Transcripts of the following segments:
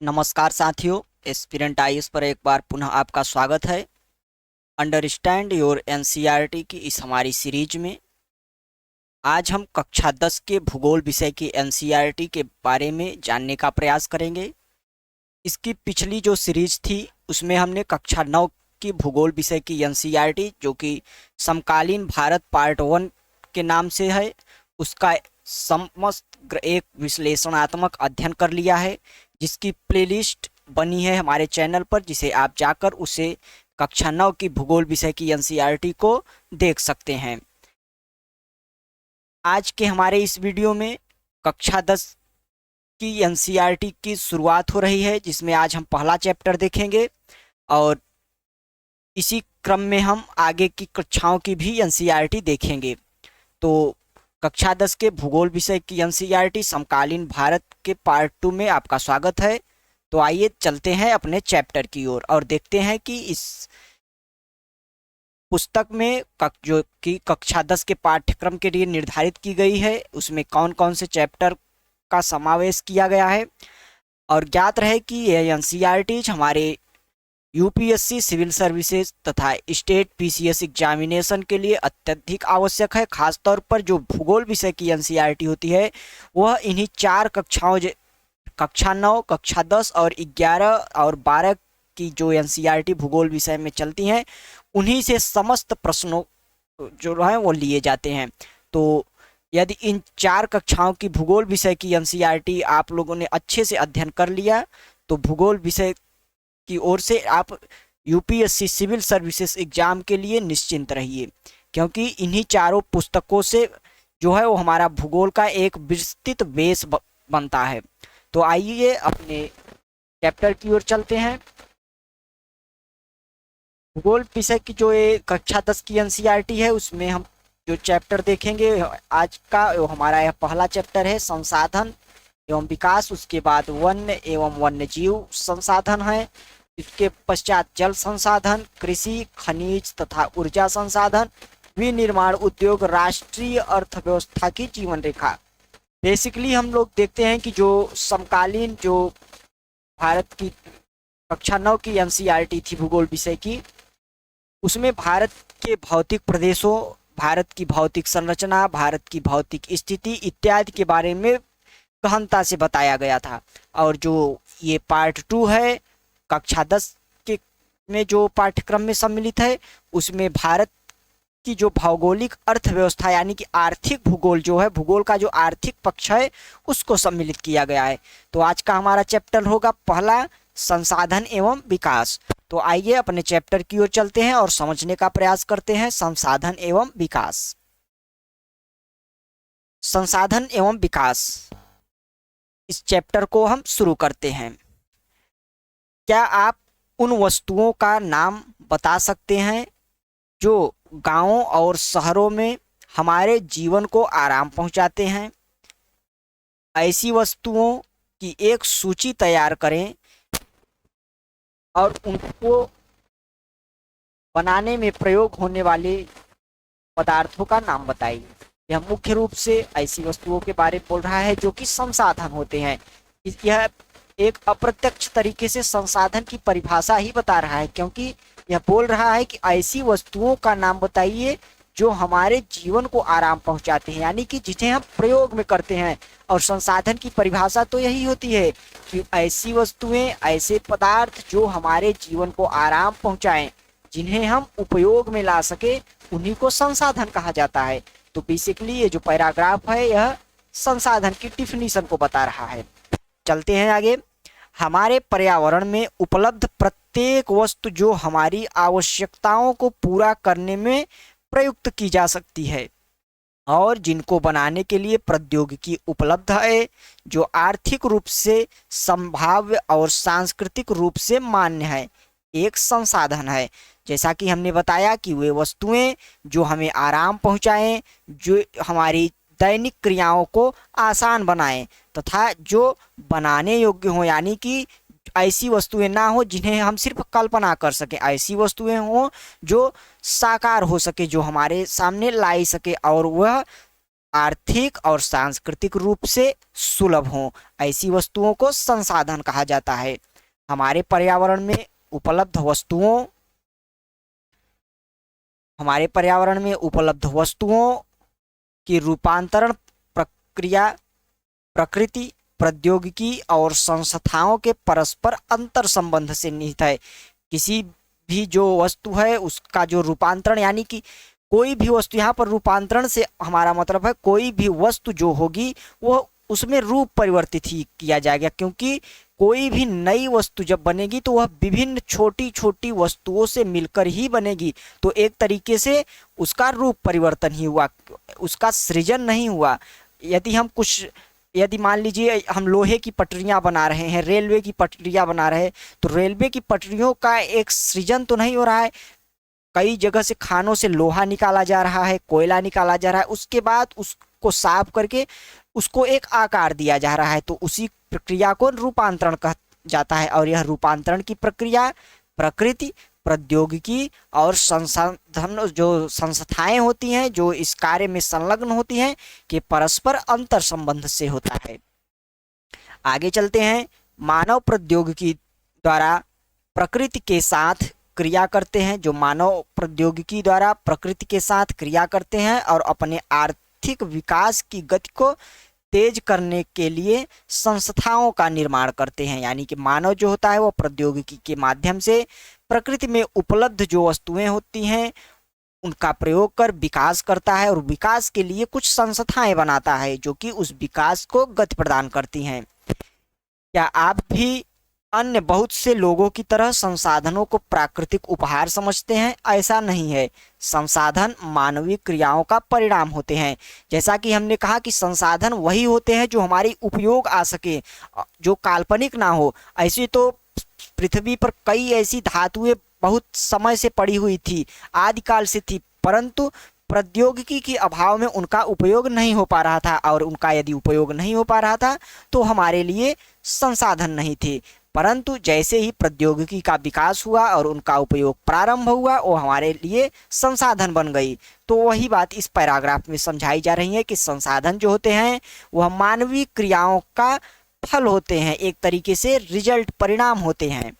नमस्कार साथियों, aspirant IAS पर एक बार पुनः आपका स्वागत है। अंडरस्टैंड योर एनसीईआरटी की इस हमारी सीरीज में आज हम कक्षा 10 के भूगोल विषय की एनसीईआरटी के बारे में जानने का प्रयास करेंगे। इसकी पिछली जो सीरीज थी उसमें हमने कक्षा 9 की भूगोल विषय की एनसीईआरटी, जो कि समकालीन भारत पार्ट 1 के नाम से है, उसका समस्त एक विश्लेषणात्मक अध्ययन कर लिया है, जिसकी प्लेलिस्ट बनी है हमारे चैनल पर, जिसे आप जाकर उसे कक्षा 9 की भूगोल विषय की एनसीईआरटी को देख सकते हैं। आज के हमारे इस वीडियो में कक्षा 10 की एनसीईआरटी की शुरुआत हो रही है, जिसमें आज हम पहला चैप्टर देखेंगे और इसी क्रम में हम आगे की कक्षाओं की भी एनसीईआरटी देखेंगे। तो कक्षा 10 के भूगोल विषय की एनसीईआरटी समकालीन भारत के पार्ट 2 में आपका स्वागत है। तो आइए चलते हैं अपने चैप्टर की ओर और देखते हैं कि इस पुस्तक में जो कि कक्षा 10 के पाठ्यक्रम के लिए निर्धारित की गई है, उसमें कौन कौन से चैप्टर का समावेश किया गया है। और ज्ञात रहे कि यह एनसीईआरटी हमारे यूपीएससी सिविल सर्विसेज तथा स्टेट पीसीएस एग्जामिनेशन के लिए अत्यधिक आवश्यक है। खासतौर पर जो भूगोल विषय की एनसीईआरटी होती है वह इन्हीं चार कक्षाओं, कक्षा 9, कक्षा 10 और 11 और 12 की जो एनसीईआरटी भूगोल विषय में चलती हैं, उन्हीं से समस्त प्रश्नों जो है वो लिए जाते हैं। तो यदि इन चार कक्षाओं की भूगोल विषय की एनसीईआरटी आप लोगों ने अच्छे से अध्ययन कर लिया तो भूगोल विषय की ओर से आप यूपीएससी सिविल सर्विसेज एग्जाम के लिए निश्चिंत रहिए, क्योंकि इन्हीं चारों पुस्तकों से जो है वो हमारा भूगोल का एक विस्तृत बेस बनता है। तो आइए अपने चैप्टर की ओर चलते हैं। भूगोल विषय की जो ये कक्षा 10 की एनसीईआरटी है, उसमें हम जो चैप्टर देखेंगे आज का, हमारा यह पहला चैप्टर है संसाधन एवं विकास। उसके बाद वन्य एवं वन्य जीव संसाधन है। इसके पश्चात जल संसाधन, कृषि, खनिज तथा ऊर्जा संसाधन, विनिर्माण उद्योग, राष्ट्रीय अर्थव्यवस्था की जीवन रेखा। बेसिकली हम लोग देखते हैं कि जो समकालीन जो भारत की कक्षा 9 की एनसीईआरटी थी भूगोल विषय की, उसमें भारत के भौतिक प्रदेशों, भारत की भौतिक संरचना, भारत की भौतिक स्थिति इत्यादि के बारे में गहनता से बताया गया था। और जो ये पार्ट 2 है कक्षा 10 के में जो पाठ्यक्रम में सम्मिलित है, उसमें भारत की जो भौगोलिक अर्थव्यवस्था यानी कि आर्थिक भूगोल जो है, भूगोल का जो आर्थिक पक्ष है, उसको सम्मिलित किया गया है। तो आज का हमारा चैप्टर होगा पहला संसाधन एवं विकास। तो आइए अपने चैप्टर की ओर चलते हैं और समझने का प्रयास करते हैं संसाधन एवं विकास। संसाधन एवं विकास, इस चैप्टर को हम शुरू करते हैं। क्या आप उन वस्तुओं का नाम बता सकते हैं जो गांवों और शहरों में हमारे जीवन को आराम पहुंचाते हैं? ऐसी वस्तुओं की एक सूची तैयार करें और उनको बनाने में प्रयोग होने वाले पदार्थों का नाम बताइए। यह मुख्य रूप से ऐसी वस्तुओं के बारे में बोल रहा है जो कि संसाधन होते हैं। यह एक अप्रत्यक्ष तरीके से संसाधन की परिभाषा ही बता रहा है, क्योंकि यह बोल रहा है कि ऐसी वस्तुओं का नाम बताइए जो हमारे जीवन को आराम पहुंचाते हैं, यानी कि जिन्हें हम प्रयोग में करते हैं। और संसाधन की परिभाषा तो यही होती है कि ऐसी वस्तुएं, ऐसे पदार्थ जो हमारे जीवन को आराम पहुंचाएं, जिन्हें हम उपयोग में ला सके, उन्हीं को संसाधन कहा जाता है। तो बेसिकली ये जो पैराग्राफ है यह संसाधन की डिफिनीशन को बता रहा है। चलते हैं आगे। हमारे पर्यावरण में उपलब्ध प्रत्येक वस्तु जो हमारी आवश्यकताओं को पूरा करने में प्रयुक्त की जा सकती है और जिनको बनाने के लिए प्रौद्योगिकी उपलब्ध है, जो आर्थिक रूप से संभाव्य और सांस्कृतिक रूप से मान्य है, एक संसाधन है। जैसा कि हमने बताया कि वे वस्तुएं जो हमें आराम पहुंचाएं, जो हमारी दैनिक क्रियाओं को आसान बनाएं तथा जो बनाने योग्य हो, यानी कि ऐसी वस्तुएं ना हो जिन्हें हम सिर्फ कल्पना कर सके, ऐसी वस्तुएं हो जो साकार हो सके, जो हमारे सामने लाई सके और वह आर्थिक और सांस्कृतिक रूप से सुलभ हों, ऐसी वस्तुओं को संसाधन कहा जाता है। हमारे पर्यावरण में उपलब्ध वस्तुओं की रूपांतरण प्रक्रिया प्रकृति, प्रौद्योगिकी और संस्थाओं के परस्पर अंतर संबंध से निहित है। किसी भी जो वस्तु है उसका जो रूपांतरण, यानी कि कोई भी वस्तु, यहाँ पर रूपांतरण से हमारा मतलब है कोई भी वस्तु जो होगी वो उसमें रूप परिवर्तित ही किया जाएगा, क्योंकि कोई भी नई वस्तु जब बनेगी तो वह विभिन्न छोटी छोटी वस्तुओं से मिलकर ही बनेगी। तो एक तरीके से उसका रूप परिवर्तन ही हुआ, उसका सृजन नहीं हुआ। यदि मान लीजिए हम लोहे की पटरियां बना रहे हैं, रेलवे की पटरियां बना रहे हैं, तो रेलवे की पटरियों का एक सृजन तो नहीं हो रहा है, कई जगह से खानों से लोहा निकाला जा रहा है, कोयला निकाला जा रहा है, उसके बाद उसको साफ करके उसको एक आकार दिया जा रहा है, तो उसी प्रक्रिया को रूपांतरण कहा जाता है। और यह रूपांतरण की प्रक्रिया प्रकृति, प्रौद्योगिकी और संसाधन जो संस्थाएं होती हैं जो इस कार्य में संलग्न होती हैं कि परस्पर अंतर संबंध से होता है। आगे चलते हैं। मानव प्रौद्योगिकी द्वारा प्रकृति के साथ क्रिया करते हैं, जो मानव प्रौद्योगिकी द्वारा प्रकृति के साथ क्रिया करते हैं और अपने आर्थिक विकास की गति को तेज करने के लिए संस्थाओं का निर्माण करते हैं। यानी कि मानव जो होता है वो प्रौद्योगिकी के माध्यम से प्रकृति में उपलब्ध जो वस्तुएं होती हैं उनका प्रयोग कर विकास करता है और विकास के लिए कुछ संस्थाएं बनाता है जो कि उस विकास को गति प्रदान करती हैं। क्या आप भी अन्य बहुत से लोगों की तरह संसाधनों को प्राकृतिक उपहार समझते हैं? ऐसा नहीं है। संसाधन मानवीय क्रियाओं का परिणाम होते हैं। जैसा कि हमने कहा कि संसाधन वही होते हैं जो हमारी उपयोग आ सके, जो काल्पनिक ना हो। ऐसे तो पृथ्वी पर कई ऐसी धातुएं बहुत समय से पड़ी हुई थी, आदिकाल से थी, परंतु प्रौद्योगिकी के अभाव में उनका उपयोग नहीं हो पा रहा था, और उनका यदि उपयोग नहीं हो पा रहा था तो हमारे लिए संसाधन नहीं थे। परंतु जैसे ही प्रौद्योगिकी का विकास हुआ और उनका उपयोग प्रारंभ हुआ, वो हमारे लिए संसाधन बन गई। तो वही बात इस पैराग्राफ में समझाई जा रही है कि संसाधन जो होते हैं वह मानवीय क्रियाओं का फल होते हैं, एक तरीके से रिजल्ट, परिणाम होते हैं।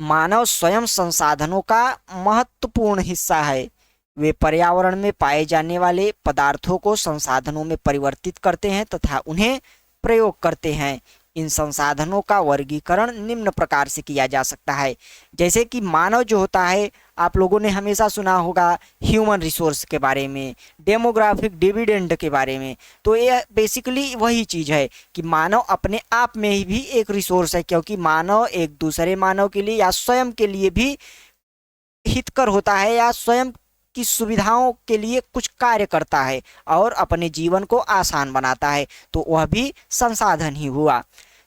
मानव स्वयं संसाधनों का महत्वपूर्ण हिस्सा है। वे पर्यावरण में पाए जाने वाले पदार्थों को संसाधनों में परिवर्तित करते हैं तथा उन्हें प्रयोग करते हैं। इन संसाधनों का वर्गीकरण निम्न प्रकार से किया जा सकता है। जैसे कि मानव जो होता है, आप लोगों ने हमेशा सुना होगा ह्यूमन रिसोर्स के बारे में, डेमोग्राफिक डिविडेंड के बारे में। तो ये बेसिकली वही चीज़ है कि मानव अपने आप में ही भी एक रिसोर्स है, क्योंकि मानव एक दूसरे मानव के लिए या स्वयं के लिए भी हितकर होता है या स्वयं की सुविधाओं के लिए कुछ कार्य करता है और अपने जीवन को आसान बनाता है, तो वह भी संसाधन ही हुआ।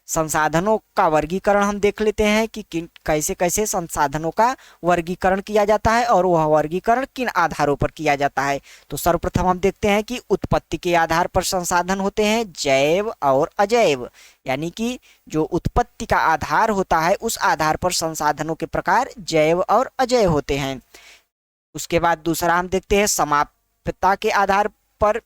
संसाधनों का वर्गीकरण हम देख लेते हैं कि कैसे कैसे संसाधनों का वर्गीकरण किया जाता है और वह वर्गीकरण किन आधारों पर किया जाता है। तो सर्वप्रथम हम देखते हैं कि उत्पत्ति के आधार पर संसाधन होते हैं जैव और अजैव, यानी कि जो उत्पत्ति का आधार होता है उस आधार पर संसाधनों के प्रकार जैव और अजैव होते हैं। उसके बाद दूसरा हम देखते हैं समाप्यता के आधार पर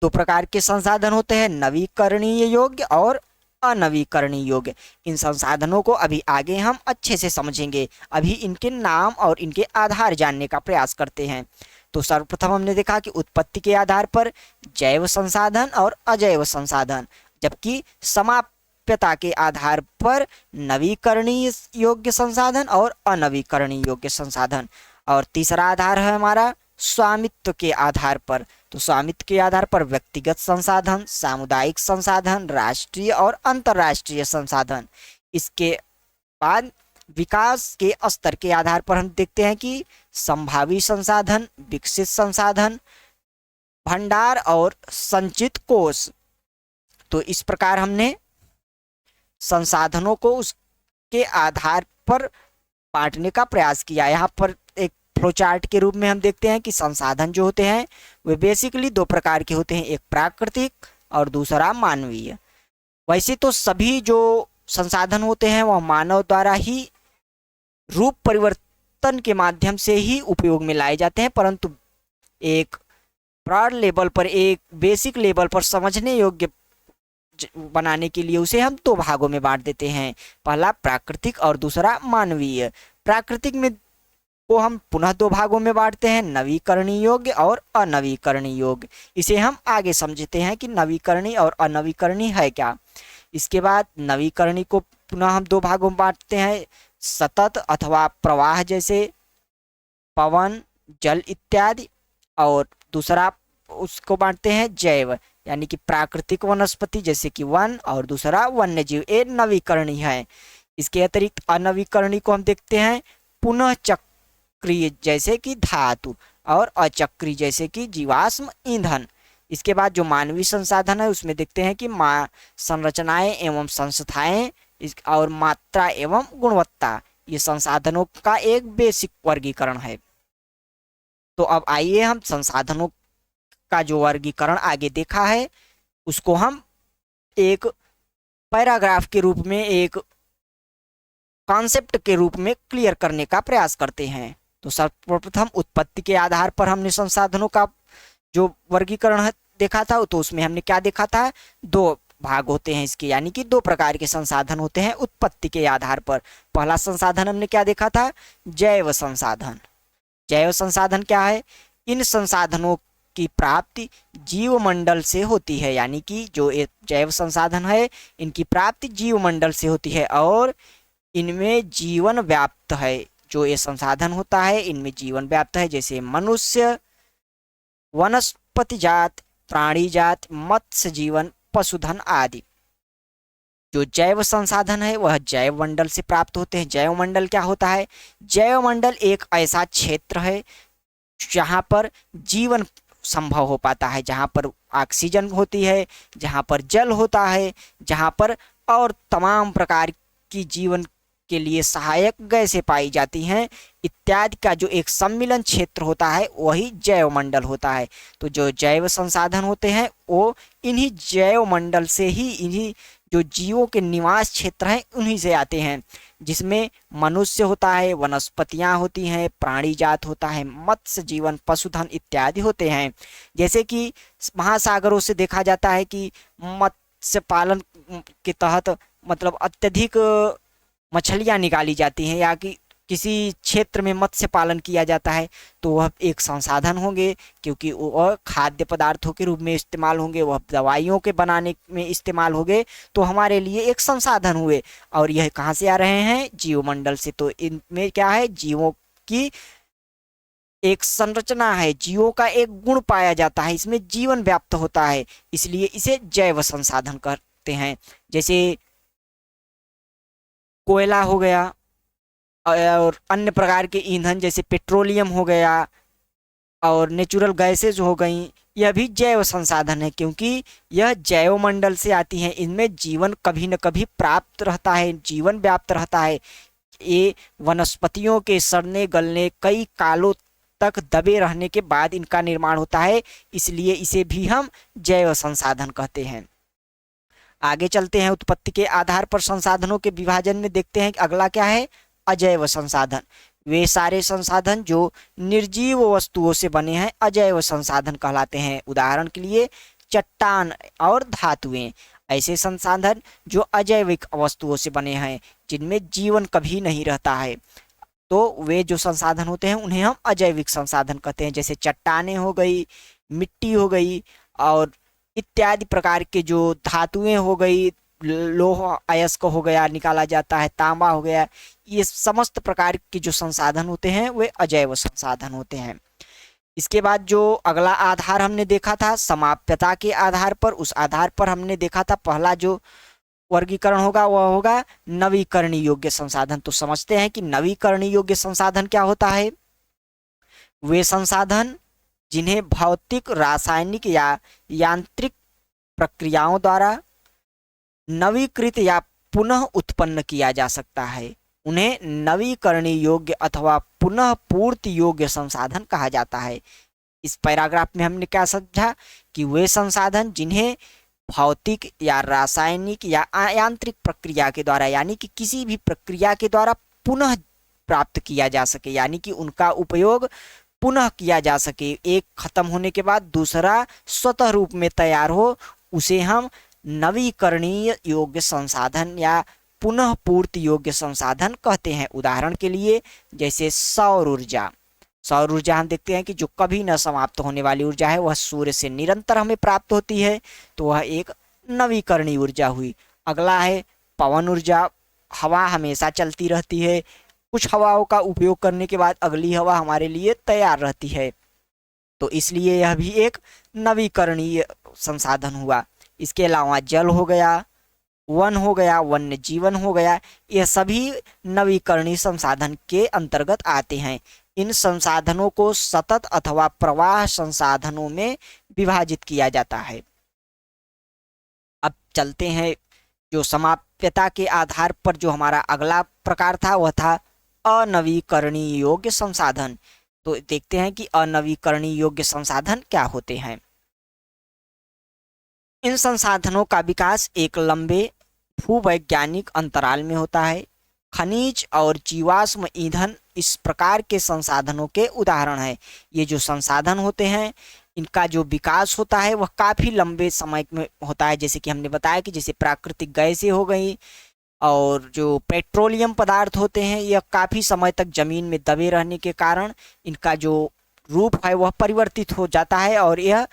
दो प्रकार के संसाधन होते हैं, नवीकरणीय योग्य और अनवीकरणीय योग्य। इन संसाधनों को अभी आगे हम अच्छे से समझेंगे, अभी इनके नाम और इनके आधार जानने का प्रयास करते हैं। तो सर्वप्रथम हमने देखा कि उत्पत्ति के आधार पर जैव संसाधन और अजैव संसाधन, जबकि समाप्यता के आधार पर नवीकरणीय योग्य संसाधन और अनवीकरणीय योग्य संसाधन। और तीसरा आधार है हमारा स्वामित्व के आधार पर। तो स्वामित्व के आधार पर व्यक्तिगत संसाधन, सामुदायिक संसाधन, राष्ट्रीय और अंतर्राष्ट्रीय संसाधन। इसके बाद विकास के स्तर के आधार पर हम देखते हैं कि संभावी संसाधन, विकसित संसाधन, भंडार और संचित कोष। तो इस प्रकार हमने संसाधनों को उसके आधार पर बांटने का प्रयास किया। यहाँ पर एक फ्लोचार्ट के रूप में हम देखते हैं कि संसाधन जो होते हैं वे बेसिकली दो प्रकार के होते हैं, एक प्राकृतिक और दूसरा मानवीय। वैसे तो सभी जो संसाधन होते हैं वह मानव द्वारा ही रूप परिवर्तन के माध्यम से ही उपयोग में लाए जाते हैं, परंतु एक ब्रॉड लेवल पर, एक बेसिक लेवल पर समझने योग्य बनाने के लिए उसे हम दो भागों में बांट देते हैं। पहला प्राकृतिक और दूसरा मानवीय। प्राकृतिक में को हम पुनः दो भागों में बांटते हैं, नवीकरणीय योग्य और अनवीकरणीय योग्य। इसे हम आगे समझते हैं कि नवीकरणीय और अनवीकरणीय है क्या। इसके बाद नवीकरणीय को पुनः हम दो भागों में बांटते हैं, सतत अथवा प्रवाह जैसे पवन, जल इत्यादि, और दूसरा उसको बांटते हैं जैव, यानी कि प्राकृतिक वनस्पति जैसे कि वन, और दूसरा वन्य जीव। ये नवीकरणीय है। इसके अतिरिक्त अनवीकरणीय को हम देखते हैं पुनः चक्रीय जैसे कि धातु, और अचक्रीय जैसे कि जीवाश्म ईंधन। इसके बाद जो मानवीय संसाधन है उसमें देखते हैं कि संरचनाएं एवं संस्थाएं और मात्रा एवं गुणवत्ता, ये संसाधनों का एक बेसिक वर्गीकरण है। तो अब आइए हम संसाधनों का जो वर्गीकरण आगे देखा है उसको हम एक पैराग्राफ के रूप में, एक कॉन्सेप्ट के रूप में क्लियर करने का प्रयास करते हैं। तो सर्वप्रथम उत्पत्ति के आधार पर हमने संसाधनों का जो वर्गीकरण देखा था, तो उसमें हमने क्या देखा था, दो भाग होते हैं इसके, यानी कि दो प्रकार के संसाधन होते हैं उत्पत्ति के आधार पर। पहला संसाधन हमने क्या देखा था, जैव संसाधन। जैव संसाधन क्या है, इन संसाधनों की प्राप्ति जीवमंडल से होती है, यानी कि जो जैव संसाधन है इनकी प्राप्ति जीवमंडल से होती है और इनमें जीवन व्याप्त है। जो ये संसाधन होता है इनमें जीवन व्याप्त है, जैसे मनुष्य, वनस्पति जात, प्राणी जात, मत्स्य जीवन, पशुधन आदि। जो जैव संसाधन है वह जैव मंडल से प्राप्त होते हैं। जैव मंडल क्या होता है, जैव मंडल एक ऐसा क्षेत्र है जहाँ पर जीवन संभव हो पाता है, जहाँ पर ऑक्सीजन होती है, जहाँ पर जल होता है, जहाँ पर और तमाम प्रकार की जीवन के लिए सहायक गैसें पाई जाती हैं इत्यादि का जो एक सम्मिलन क्षेत्र होता है वही जैव मंडल होता है। तो जो जैव संसाधन होते हैं वो इन्हीं जैव मंडल से ही, इन्हीं जो जीवों के निवास क्षेत्र हैं उन्हीं से आते हैं, जिसमें मनुष्य होता है, वनस्पतियां होती हैं, प्राणी जात होता है, मत्स्य जीवन, पशुधन इत्यादि होते हैं। जैसे कि महासागरों से देखा जाता है कि मत्स्य पालन के तहत मतलब अत्यधिक मछलियां निकाली जाती हैं, या कि किसी क्षेत्र में मत्स्य पालन किया जाता है, तो वह एक संसाधन होंगे, क्योंकि वह खाद्य पदार्थों के रूप में इस्तेमाल होंगे, वह दवाइयों के बनाने में इस्तेमाल होंगे, तो हमारे लिए एक संसाधन हुए। और यह कहाँ से आ रहे हैं, जीवमंडल से। तो इनमें क्या है, जीवों की एक संरचना है, जीवों का एक गुण पाया जाता है, इसमें जीवन व्याप्त होता है, इसलिए इसे जैव संसाधन कहते हैं। जैसे कोयला हो गया और अन्य प्रकार के ईंधन जैसे पेट्रोलियम हो गया और नेचुरल गैसेज हो गई, यह भी जैव संसाधन है, क्योंकि यह जैव मंडल से आती हैं। इनमें जीवन कभी न कभी प्राप्त रहता है, जीवन व्याप्त रहता है। ये वनस्पतियों के सड़ने गलने कई कालों तक दबे रहने के बाद इनका निर्माण होता है, इसलिए इसे भी हम जैव संसाधन कहते हैं। आगे चलते हैं, उत्पत्ति के आधार पर संसाधनों के विभाजन में देखते हैं कि अगला क्या है, अजैव संसाधन। वे सारे संसाधन जो निर्जीव वस्तुओं से बने हैं अजैव संसाधन कहलाते हैं। उदाहरण के लिए चट्टान और धातुएं, ऐसे संसाधन जो अजैविक वस्तुओं से बने हैं, जिनमें जीवन कभी नहीं रहता है, तो वे जो संसाधन होते हैं उन्हें हम अजैविक संसाधन कहते हैं। जैसे चट्टानें हो गई, मिट्टी हो गई, और इत्यादि प्रकार के जो धातुएं हो गई, लोह अयस्क हो गया निकाला जाता है, तांबा हो गया, ये समस्त प्रकार के जो संसाधन होते हैं वे अजैव संसाधन होते हैं। इसके बाद जो अगला आधार हमने देखा था समाप्यता के आधार पर, उस आधार पर हमने देखा था पहला जो वर्गीकरण होगा वह होगा नवीकरणीय योग्य संसाधन। तो समझते हैं कि नवीकरणीय योग्य संसाधन क्या होता है। वे संसाधन जिन्हें भौतिक, रासायनिक या यांत्रिक प्रक्रियाओं द्वारा नवीकृत या पुनः उत्पन्न किया जा सकता है, उन्हें नवीकरणीय योग्य अथवा पुनः पूर्ति योग्य संसाधन कहा जाता है। इस पैराग्राफ में हमने क्या समझा कि वे संसाधन जिन्हें भौतिक या रासायनिक या यांत्रिक प्रक्रिया के द्वारा, यानी कि किसी भी प्रक्रिया के द्वारा पुनः प्राप्त किया जा सके, यानी कि उनका उपयोग पुनः किया जा सके, एक खत्म होने के बाद दूसरा स्वतः रूप में तैयार हो, उसे हम नवीकरणीय योग्य संसाधन या पुनः पूर्ति योग्य संसाधन कहते हैं। उदाहरण के लिए जैसे सौर ऊर्जा। सौर ऊर्जा हम देखते हैं कि जो कभी न समाप्त होने वाली ऊर्जा है, वह सूर्य से निरंतर हमें प्राप्त होती है, तो वह एक नवीकरणीय ऊर्जा हुई। अगला है पवन ऊर्जा। हवा हमेशा चलती रहती है, कुछ हवाओं का उपयोग करने के बाद अगली हवा हमारे लिए तैयार रहती है, तो इसलिए यह भी एक नवीकरणीय संसाधन हुआ। इसके अलावा जल हो गया, वन हो गया, वन्य जीवन हो गया, यह सभी नवीकरणीय संसाधन के अंतर्गत आते हैं। इन संसाधनों को सतत अथवा प्रवाह संसाधनों में विभाजित किया जाता है। अब चलते हैं जो समाप्यता के आधार पर जो हमारा अगला प्रकार था, वह था अनवीकरणीय योग्य संसाधन। तो देखते हैं कि अनवीकरणीय योग्य संसाधन क्या होते हैं। इन संसाधनों का विकास एक लंबे भूवैज्ञानिक अंतराल में होता है। खनिज और जीवाश्म ईंधन इस प्रकार के संसाधनों के उदाहरण हैं। ये जो संसाधन होते हैं, इनका जो विकास होता है वह काफ़ी लंबे समय में होता है। जैसे कि हमने बताया कि जैसे प्राकृतिक गैसें हो गई, और जो पेट्रोलियम पदार्थ होते हैं, यह काफ़ी समय तक ज़मीन में दबे रहने के कारण इनका जो रूप है वह परिवर्तित हो जाता है और यह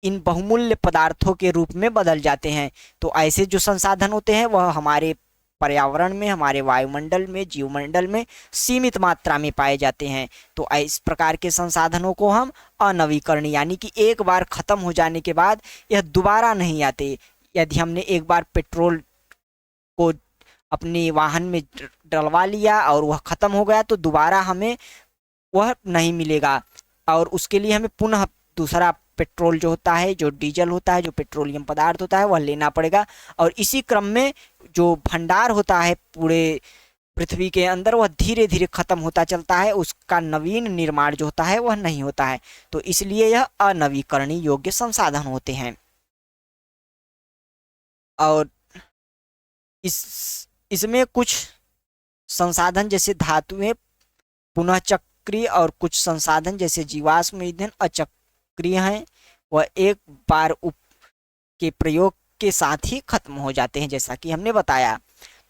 इन बहुमूल्य पदार्थों के रूप में बदल जाते हैं। तो ऐसे जो संसाधन होते हैं वह हमारे पर्यावरण में, हमारे वायुमंडल में, जीवमंडल में सीमित मात्रा में पाए जाते हैं। तो इस प्रकार के संसाधनों को हम अनवीकरणीय, यानी कि एक बार खत्म हो जाने के बाद यह दोबारा नहीं आते। यदि हमने एक बार पेट्रोल को अपने वाहन में डलवा लिया और वह खत्म हो गया, तो दोबारा हमें वह नहीं मिलेगा, और उसके लिए हमें पुनः दूसरा पेट्रोल जो होता है, जो डीजल होता है, जो पेट्रोलियम पदार्थ होता है, वह लेना पड़ेगा। और इसी क्रम में जो भंडार होता है पूरे पृथ्वी के अंदर, वह धीरे धीरे खत्म होता चलता है, उसका नवीन निर्माण जो होता है वह नहीं होता है। तो इसलिए यह अनवीकरणीय योग्य संसाधन होते हैं। और इसमें कुछ संसाधन जैसे धातुएं पुनः चक्रीय, और कुछ संसाधन जैसे जीवाश्म ईंधन अचक्रीय हैं, वह एक बार के प्रयोग के साथ ही खत्म हो जाते हैं, जैसा कि हमने बताया।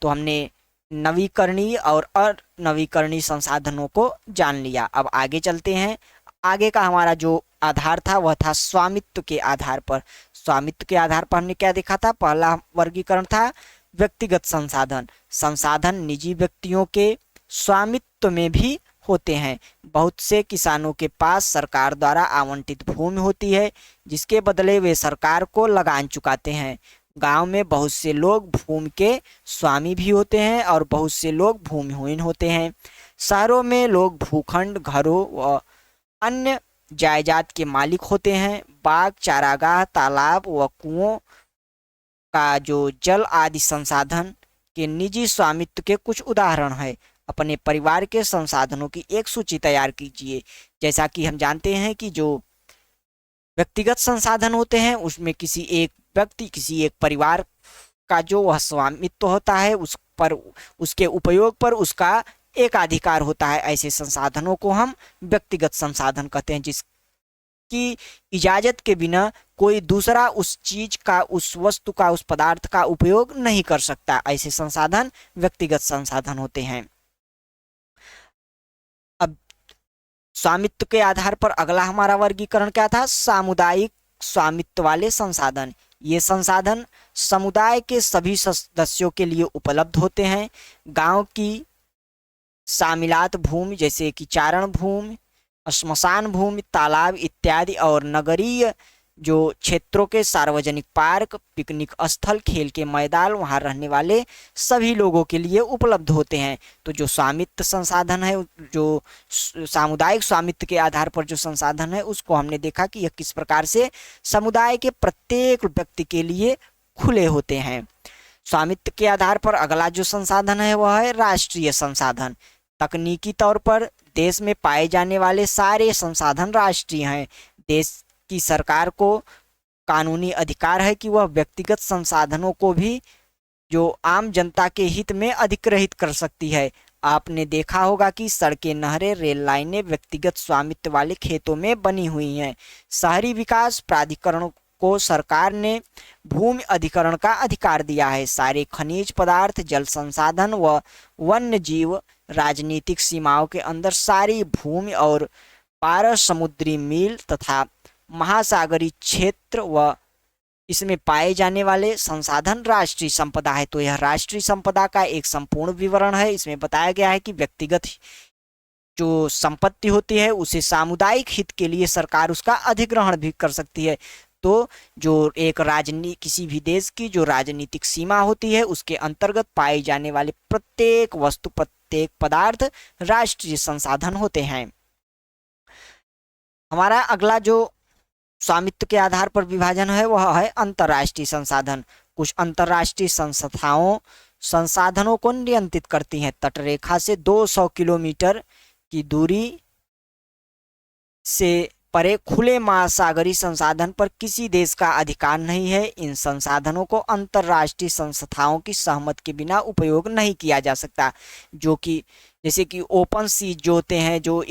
तो हमने नवीकरणीय और अनवीकरणीय संसाधनों को जान लिया। अब आगे चलते हैं। आगे का हमारा जो आधार था वह था स्वामित्व के आधार पर। स्वामित्व के आधार पर हमने क्या देखा था? पहला वर्गीकरण था व्यक्तिगत संसाधन। संसाधन निजी व्यक्तियों के स्वामित्व में भी होते हैं। बहुत से किसानों के पास सरकार द्वारा आवंटित भूमि होती है, जिसके बदले वे सरकार को लगान चुकाते हैं। गांव में बहुत से लोग भूमि के स्वामी भी होते हैं और बहुत से लोग भूमिहीन होते हैं। शहरों में लोग भूखंड, घरों व अन्य जायदाद के मालिक होते हैं। बाग, चारागाह, तालाब व कुओं का जो जल आदि संसाधन के निजी स्वामित्व के कुछ उदाहरण है। अपने परिवार के संसाधनों की एक सूची तैयार कीजिए। जैसा कि हम जानते हैं कि जो व्यक्तिगत संसाधन होते हैं उसमें किसी एक व्यक्ति, किसी एक परिवार का जो वह स्वामित्व होता है, उस पर, उसके उपयोग पर उसका एकाधिकार होता है। ऐसे संसाधनों को हम व्यक्तिगत संसाधन कहते हैं, जिसकी इजाजत के बिना कोई दूसरा उस चीज का, उस वस्तु का, उस पदार्थ का उपयोग नहीं कर सकता। ऐसे संसाधन व्यक्तिगत संसाधन होते हैं। अब स्वामित्व के आधार पर अगला हमारा वर्गीकरण क्या था? सामुदायिक स्वामित्व वाले संसाधन। ये संसाधन समुदाय के सभी सदस्यों के लिए उपलब्ध होते हैं। गांव की शामिलात भूमि जैसे कि चारण भूमि, श्मशान भूमि, तालाब इत्यादि, और नगरीय जो क्षेत्रों के सार्वजनिक पार्क, पिकनिक स्थल, खेल के मैदान, वहाँ रहने वाले सभी लोगों के लिए उपलब्ध होते हैं। तो जो स्वामित्व संसाधन है, जो सामुदायिक स्वामित्व के आधार पर जो संसाधन है, उसको हमने देखा कि यह किस प्रकार से समुदाय के प्रत्येक व्यक्ति के लिए खुले होते हैं। स्वामित्व के आधार पर अगला जो संसाधन है वह है राष्ट्रीय संसाधन। तकनीकी तौर पर देश में पाए जाने वाले सारे संसाधन राष्ट्रीय हैं। देश की सरकार को कानूनी अधिकार है कि वह व्यक्तिगत संसाधनों को भी जो आम जनता के हित में अधिग्रहित कर सकती है। आपने देखा होगा कि सड़कें, नहरें, रेल लाइनें व्यक्तिगत स्वामित्व वाले खेतों में बनी हुई हैं। शहरी विकास प्राधिकरण को सरकार ने भूमि अधिग्रहण का अधिकार दिया है। सारे खनिज पदार्थ, जल संसाधन व वन्य जीव राजनीतिक सीमाओं के अंदर सारी भूमि और पार समुद्री मील तथा महासागरीय क्षेत्र व इसमें पाए जाने वाले संसाधन राष्ट्रीय संपदा है। तो यह राष्ट्रीय संपदा का एक संपूर्ण विवरण है। इसमें बताया गया है कि व्यक्तिगत जो संपत्ति होती है उसे सामुदायिक हित के लिए सरकार उसका अधिग्रहण भी कर सकती है। तो जो एक किसी भी देश की जो राजनीतिक सीमा होती है उसके अंतर्गत पाए जाने वाले प्रत्येक वस्तु, प्रत्येक पदार्थ राष्ट्रीय संसाधन होते हैं। हमारा अगला जो स्वामित्व के आधार पर विभाजन है वह है अंतर्राष्ट्रीय संसाधन। कुछ अंतर्राष्ट्रीय संसाधनों को नियंत्रित करती हैं। तटरेखा से 200 किलोमीटर की दूरी से परे खुले महासागरीय संसाधन पर किसी देश का अधिकार नहीं है। इन संसाधनों को अंतर्राष्ट्रीय संस्थाओं की सहमति के बिना उपयोग नहीं किया जा सकता। जो कि जैसे कि ओपन सी जो होते हैं, जो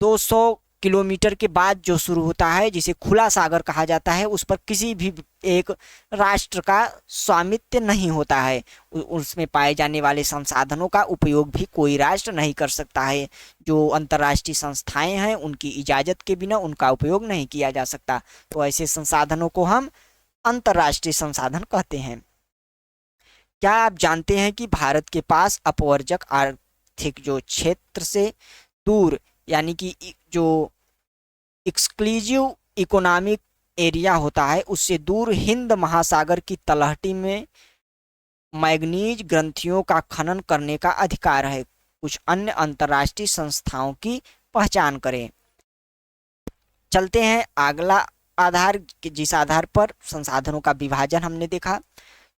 200 किलोमीटर के बाद जो शुरू होता है, जिसे खुला सागर कहा जाता है, उस पर किसी भी एक राष्ट्र का स्वामित्व नहीं होता है। उसमें पाए जाने वाले संसाधनों का उपयोग भी कोई राष्ट्र नहीं कर सकता है। जो अंतर्राष्ट्रीय संस्थाएं हैं उनकी इजाज़त के बिना उनका उपयोग नहीं किया जा सकता। तो ऐसे संसाधनों को हम अंतर्राष्ट्रीय संसाधन कहते हैं। क्या आप जानते हैं कि भारत के पास अपवर्जक आर्थिक जो क्षेत्र से दूर, यानी कि जो एक्सक्लूसिव इकोनॉमिक एरिया होता है उससे दूर हिंद महासागर की तलहटी में मैग्नीज ग्रंथियों का खनन करने का अधिकार है। कुछ अन्य अंतर्राष्ट्रीय संस्थाओं की पहचान करें। चलते हैं अगला आधार, जिस आधार पर संसाधनों का विभाजन हमने देखा,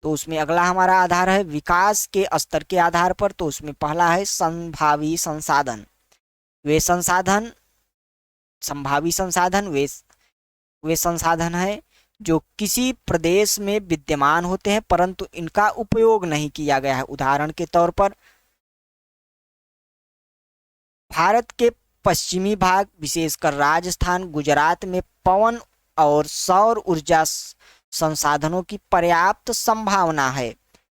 तो उसमें अगला हमारा आधार है विकास के स्तर के आधार पर। तो उसमें पहला है संभावी संसाधन। वे संसाधन, संभावी संसाधन वे संसाधन है जो किसी प्रदेश में विद्यमान होते हैं परंतु इनका उपयोग नहीं किया गया है। उदाहरण के तौर पर भारत के पश्चिमी भाग, विशेषकर राजस्थान, गुजरात में पवन और सौर ऊर्जा संसाधनों की पर्याप्त संभावना है,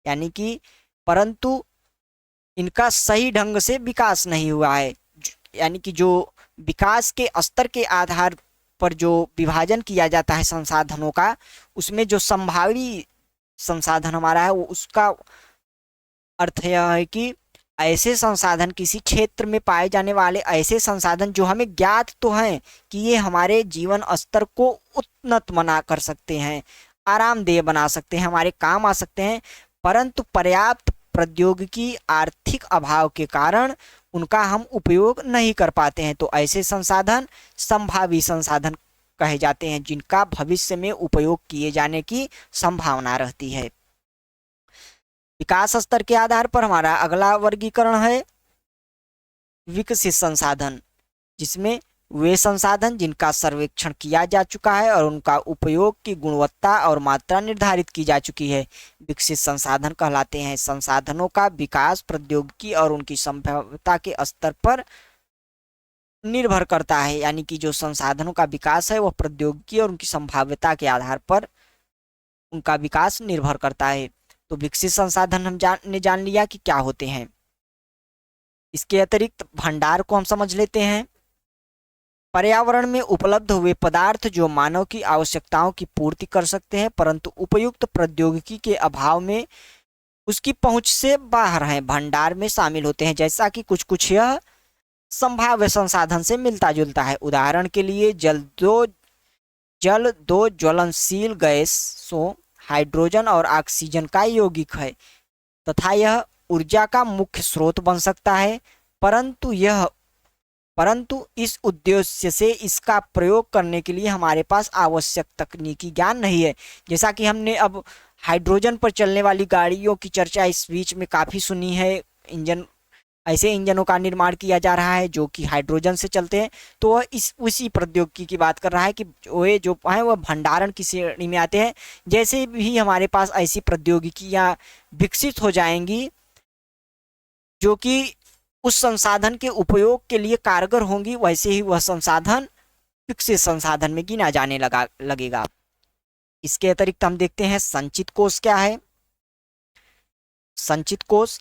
यानी कि परंतु इनका सही ढंग से विकास नहीं हुआ है। यानी कि जो विकास के स्तर के आधार पर जो विभाजन किया जाता है संसाधनों का, उसमें जो संभावी संसाधन हमारा है वो उसका अर्थ यह है कि ऐसे संसाधन, किसी क्षेत्र में पाए जाने वाले ऐसे संसाधन जो हमें ज्ञात तो हैं कि ये हमारे जीवन स्तर को उन्नत बना कर सकते हैं, आरामदेह बना सकते हैं, हमारे काम आ सकते हैं, परंतु पर्याप्त प्रौद्योगिकी आर्थिक अभाव के कारण उनका हम उपयोग नहीं कर पाते हैं। तो ऐसे संसाधन संभावी संसाधन कहे जाते हैं जिनका भविष्य में उपयोग किए जाने की संभावना रहती है। विकास स्तर के आधार पर हमारा अगला वर्गीकरण है विकसित संसाधन, जिसमें वे संसाधन जिनका सर्वेक्षण किया जा चुका है और उनका उपयोग की गुणवत्ता और मात्रा निर्धारित की जा चुकी है, विकसित संसाधन कहलाते हैं। संसाधनों का विकास प्रौद्योगिकी और उनकी संभाव्यता के स्तर पर निर्भर करता है, यानी कि जो संसाधनों का विकास है वह प्रौद्योगिकी और उनकी संभाव्यता के आधार पर उनका विकास निर्भर करता है। तो विकसित संसाधन हम जान लिया कि क्या होते हैं। इसके अतिरिक्त भंडार को हम समझ लेते हैं। पर्यावरण में उपलब्ध हुए पदार्थ जो मानव की आवश्यकताओं की पूर्ति कर सकते हैं परंतु उपयुक्त प्रौद्योगिकी के अभाव में उसकी पहुंच से बाहर हैं, भंडार में शामिल होते हैं। जैसा कि कुछ यह संभाव्य संसाधन से मिलता जुलता है। उदाहरण के लिए जल दो ज्वलनशील गैसों हाइड्रोजन और ऑक्सीजन का यौगिक है तथा यह ऊर्जा का मुख्य स्रोत बन सकता है, परंतु इस उद्देश्य से इसका प्रयोग करने के लिए हमारे पास आवश्यक तकनीकी ज्ञान नहीं है। जैसा कि हमने अब हाइड्रोजन पर चलने वाली गाड़ियों की चर्चा इस बीच में काफ़ी सुनी है। ऐसे इंजनों का निर्माण किया जा रहा है जो कि हाइड्रोजन से चलते हैं। तो वह उसी प्रौद्योगिकी की बात कर रहा है कि वे जो हैं वह भंडारण की श्रेणी में आते हैं। जैसे भी हमारे पास ऐसी प्रौद्योगिकियाँ विकसित हो जाएंगी जो कि उस संसाधन के उपयोग के लिए कारगर होंगी, वैसे ही वह संसाधन विकसित संसाधन में गिना जाने लगेगा। इसके अतिरिक्त हम देखते हैं संचित कोष क्या है। संचित कोष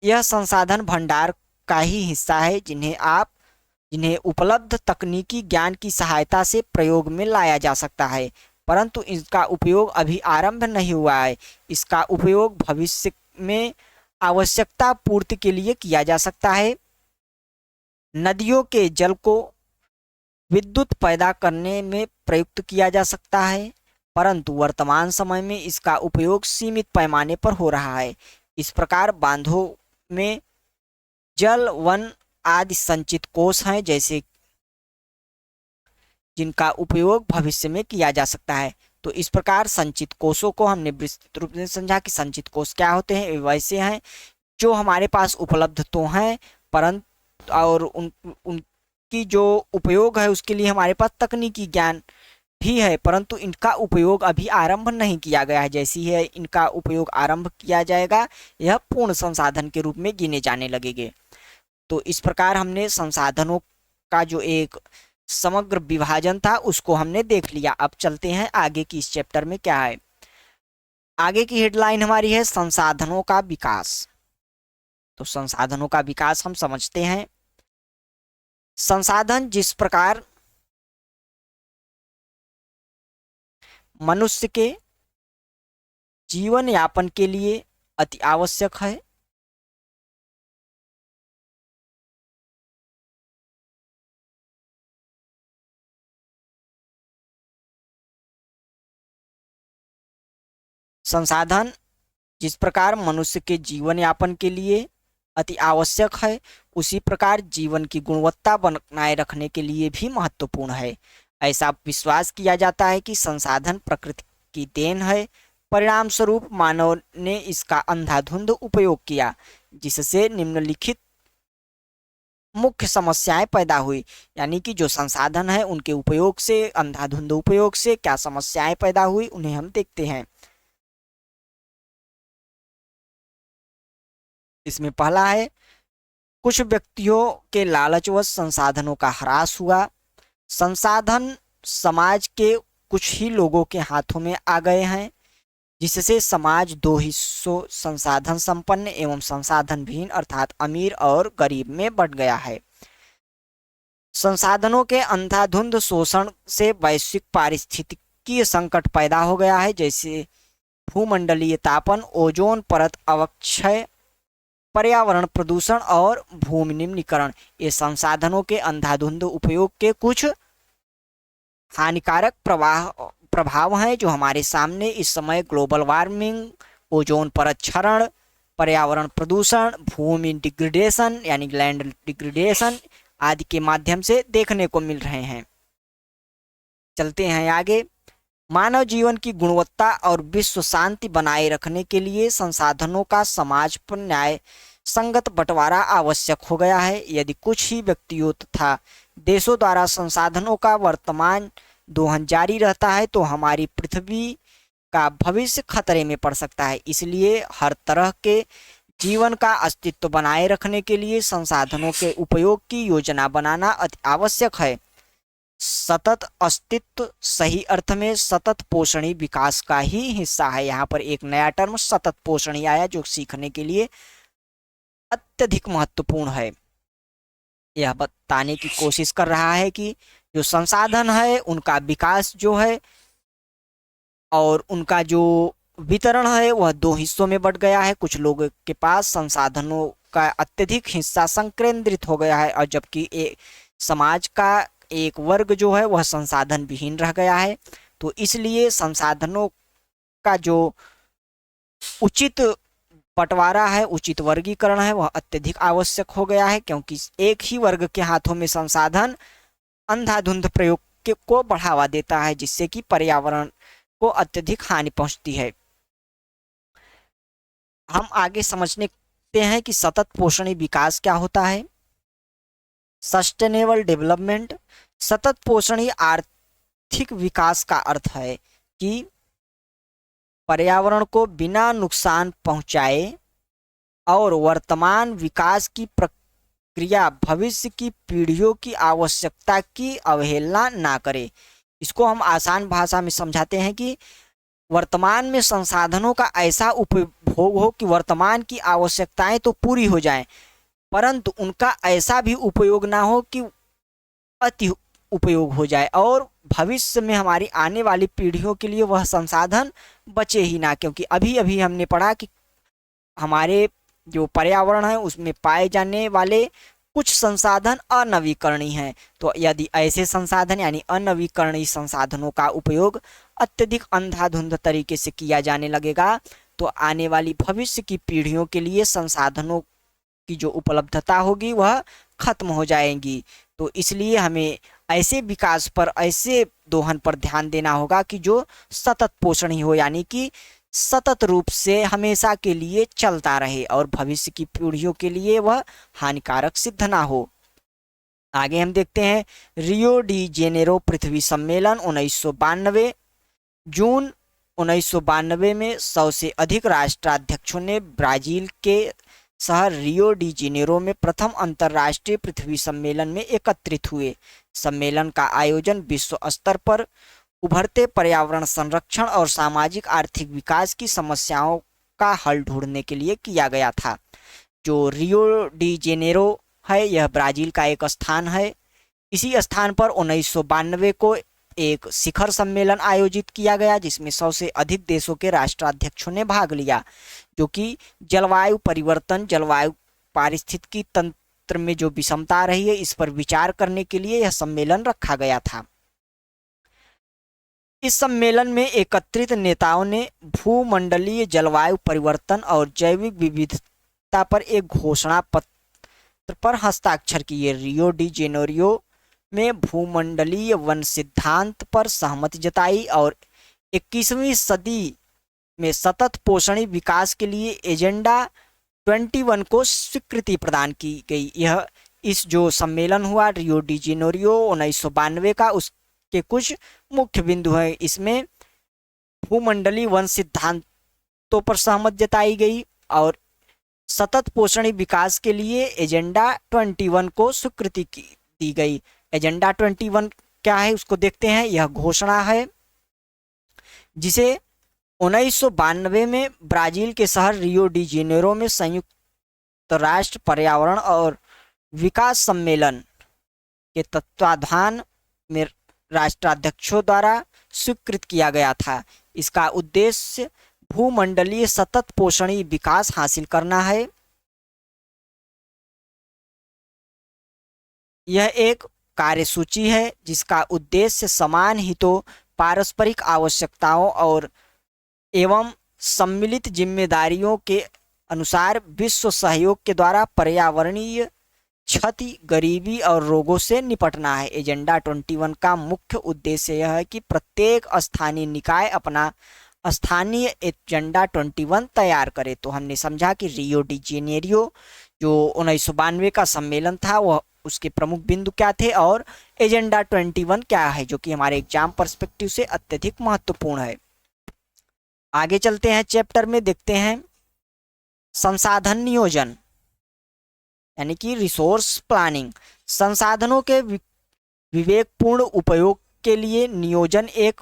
यह संसाधन भंडार का ही हिस्सा है जिन्हें उपलब्ध तकनीकी ज्ञान की सहायता से प्रयोग में लाया जा सकता है, परंतु इसका उपयोग अभी आरंभ नहीं हुआ है। इसका उपयोग भविष्य में आवश्यकता पूर्ति के लिए किया जा सकता है। नदियों के जल को विद्युत पैदा करने में प्रयुक्त किया जा सकता है, परंतु वर्तमान समय में इसका उपयोग सीमित पैमाने पर हो रहा है। इस प्रकार बांधों में जल, वन आदि संचित कोष हैं जैसे जिनका उपयोग भविष्य में किया जा सकता है। तो इस प्रकार संचित कोषों को हमने विस्तृत रूप में समझा कि संचित कोष क्या होते हैं। वैसे हैं जो हमारे पास उपलब्ध तो हैं, परंतु और उनकी जो उपयोग है उसके लिए हमारे पास तकनीकी ज्ञान भी है, परंतु इनका उपयोग अभी आरंभ नहीं किया गया है। जैसी है इनका उपयोग आरंभ किया जाएगा, यह पूर्ण संसाधन के रूप में गिने जाने लगेंगे। तो इस प्रकार हमने संसाधनों का जो एक समग्र विभाजन था उसको हमने देख लिया। अब चलते हैं आगे की इस चैप्टर में क्या है। आगे की हेडलाइन हमारी है संसाधनों का विकास। तो संसाधनों का विकास हम समझते हैं। संसाधन जिस प्रकार मनुष्य के जीवन यापन के लिए अति आवश्यक है, संसाधन जिस प्रकार मनुष्य के जीवन यापन के लिए अति आवश्यक है, उसी प्रकार जीवन की गुणवत्ता बनाए रखने के लिए भी महत्वपूर्ण है। ऐसा विश्वास किया जाता है कि संसाधन प्रकृति की देन है, परिणाम स्वरूप मानव ने इसका अंधाधुंध उपयोग किया, जिससे निम्नलिखित मुख्य समस्याएं पैदा हुई। यानी कि जो संसाधन है उनके उपयोग से, अंधाधुंध उपयोग से क्या समस्याएं पैदा हुई उन्हें हम देखते हैं। इसमें पहला है कुछ व्यक्तियों के लालचवश संसाधनों का ह्रास हुआ। संसाधन समाज के कुछ ही लोगों के हाथों में आ गए हैं, जिससे समाज दो हिस्सों संसाधन संपन्न एवं संसाधन विहीन अर्थात अमीर और गरीब में बंट गया है। संसाधनों के अंधाधुंध शोषण से वैश्विक पारिस्थितिकीय संकट पैदा हो गया है, जैसे भूमंडलीय तापन, ओजोन परत अवक्षय, पर्यावरण प्रदूषण और भूमि निम्नीकरण। ये संसाधनों के अंधाधुंध उपयोग के कुछ हानिकारक प्रभाव हैं जो हमारे सामने इस समय ग्लोबल वार्मिंग, ओजोन परत क्षरण, पर्यावरण प्रदूषण, भूमि डिग्रेडेशन यानी लैंड डिग्रेडेशन आदि के माध्यम से देखने को मिल रहे हैं। चलते हैं आगे। मानव जीवन की गुणवत्ता और विश्व शांति बनाए रखने के लिए संसाधनों का समाज पर न्याय संगत बंटवारा आवश्यक हो गया है। यदि कुछ ही व्यक्तियों तथा देशों द्वारा संसाधनों का वर्तमान दोहन जारी रहता है तो हमारी पृथ्वी का भविष्य खतरे में पड़ सकता है। इसलिए हर तरह के जीवन का अस्तित्व बनाए रखने के लिए संसाधनों के उपयोग की योजना बनाना अति आवश्यक है। सतत अस्तित्व सही अर्थ में सतत पोषणी विकास का ही हिस्सा है। यहाँ पर एक नया टर्म सतत पोषणी आया जो सीखने के लिए अत्यधिक महत्वपूर्ण है। यह बताने की कोशिश कर रहा है कि जो संसाधन है उनका विकास जो है और उनका जो वितरण है वह दो हिस्सों में बंट गया है। कुछ लोगों के पास संसाधनों का अत्यधिक हिस्सा संकेंद्रित हो गया है और जबकि समाज का एक वर्ग जो है वह संसाधन विहीन रह गया है। तो इसलिए संसाधनों का जो उचित बंटवारा है, उचित वर्गीकरण है वह अत्यधिक आवश्यक हो गया है, क्योंकि एक ही वर्ग के हाथों में संसाधन अंधाधुंध प्रयोग को बढ़ावा देता है, जिससे कि पर्यावरण को अत्यधिक हानि पहुंचती है। हम आगे समझते हैं कि सतत पोषणी विकास क्या होता है। सस्टेनेबल डेवलपमेंट, सतत पोषणी आर्थिक विकास का अर्थ है कि पर्यावरण को बिना नुकसान पहुंचाए और वर्तमान विकास की प्रक्रिया भविष्य की पीढ़ियों की आवश्यकता की अवहेलना ना करे। इसको हम आसान भाषा में समझाते हैं कि वर्तमान में संसाधनों का ऐसा उपभोग हो कि वर्तमान की आवश्यकताएं तो पूरी हो जाएं, परंतु उनका ऐसा भी उपयोग ना हो कि अति उपयोग हो जाए और भविष्य में हमारी आने वाली पीढ़ियों के लिए वह संसाधन बचे ही ना। क्योंकि अभी अभी हमने पढ़ा कि हमारे जो पर्यावरण है उसमें पाए जाने वाले कुछ संसाधन अनवीकरणीय हैं। तो यदि ऐसे संसाधन यानी अनवीकरणीय संसाधनों का उपयोग अत्यधिक अंधाधुंध तरीके से किया जाने लगेगा तो आने वाली भविष्य की पीढ़ियों के लिए संसाधनों की जो उपलब्धता होगी वह खत्म हो जाएगी। तो इसलिए हमें ऐसे विकास पर, ऐसे दोहन पर ध्यान देना होगा कि जो सतत पोषणी हो, यानी कि सतत रूप से हमेशा के लिए चलता रहे और भविष्य की पीढ़ियों के लिए वह हानिकारक सिद्ध ना हो। आगे हम देखते हैं रियो डी जेनेरो पृथ्वी सम्मेलन 1992। जून 1992 में 100 से अधिक राष्ट्राध्यक्षों ने ब्राजील के शहर रियो डी जेनेरो में प्रथम अंतर्राष्ट्रीय पृथ्वी सम्मेलन में एकत्रित हुए। सम्मेलन का आयोजन विश्व स्तर पर उभरते पर्यावरण संरक्षण और सामाजिक आर्थिक विकास की समस्याओं का हल ढूंढने के लिए किया गया था। जो रियो डी जेनेरो है यह ब्राजील का एक स्थान है। इसी स्थान पर 1992 को एक शिखर सम्मेलन आयोजित किया गया जिसमें 100 से अधिक देशों के राष्ट्राध्यक्षों ने भाग लिया, जो कि जलवायु परिवर्तन, जलवायु पारिस्थितिकी तंत्र में जो विषमता रही है इस पर विचार करने के लिए यह सम्मेलन रखा गया था। इस सम्मेलन में एकत्रित नेताओं ने भूमंडलीय जलवायु परिवर्तन और जैविक विविधता पर एक घोषणा पत्र पर हस्ताक्षर किए। रियो डी जेनेरो में भूमंडलीय वन सिद्धांत पर सहमति जताई और 21वीं सदी में सतत पोषणी विकास के लिए एजेंडा 21 को स्वीकृति प्रदान की गई। यह इस जो सम्मेलन हुआ रियो डी जेनेरो 1992 का, उसके कुछ मुख्य बिंदु हैं। इसमें भूमंडलीय वन सिद्धांतों पर सहमति जताई गई और सतत पोषणी विकास के लिए एजेंडा 21 को स्वीकृति दी गई। एजेंडा 21 क्या है उसको देखते हैं। यह घोषणा है जिसे 1992 में ब्राजील के शहर रियो डी जेनेरो में संयुक्त राष्ट्र पर्यावरण और विकास सम्मेलन के तत्वाधान में राष्ट्राध्यक्षों द्वारा स्वीकृत किया गया था। इसका उद्देश्य भूमंडलीय सतत पोषणी विकास हासिल करना है। यह एक कार्यसूची है जिसका उद्देश्य समान हितों, पारस्परिक आवश्यकताओं और एवं सम्मिलित जिम्मेदारियों के अनुसार विश्व सहयोग के द्वारा पर्यावरणीय क्षति, गरीबी और रोगों से निपटना है। एजेंडा 21 का मुख्य उद्देश्य यह है कि प्रत्येक स्थानीय निकाय अपना स्थानीय एजेंडा 21 तैयार करे। तो हमने समझा कि रियो डी जेनेरो जो 1992 का सम्मेलन था वह उसके प्रमुख बिंदु क्या थे और एजेंडा 21 क्या है, जो कि हमारे एग्जाम पर्सपेक्टिव से अत्यधिक महत्वपूर्ण है। आगे चलते हैं चैप्टर में, देखते हैं संसाधन नियोजन यानी कि रिसोर्स प्लानिंग। संसाधनों के विवेकपूर्ण उपयोग के लिए नियोजन एक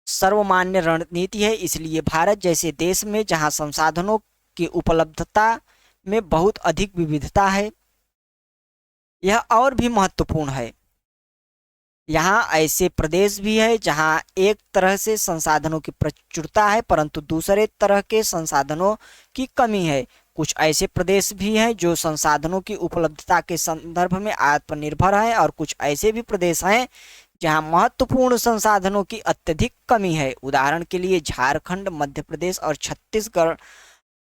सर्वमान्य रणनीति है। इसलिए भारत जैसे देश में जहां संसाधनों की उपलब्धता में बहुत अधिक विविधता है, यह और भी महत्वपूर्ण है। यहाँ ऐसे प्रदेश भी है जहाँ एक तरह से संसाधनों की प्रचुरता है परंतु दूसरे तरह के संसाधनों की कमी है। कुछ ऐसे प्रदेश भी हैं जो संसाधनों की उपलब्धता के संदर्भ में आत्मनिर्भर हैं और कुछ ऐसे भी प्रदेश हैं जहाँ महत्वपूर्ण संसाधनों की अत्यधिक कमी है। उदाहरण के लिए झारखंड, मध्य प्रदेश और छत्तीसगढ़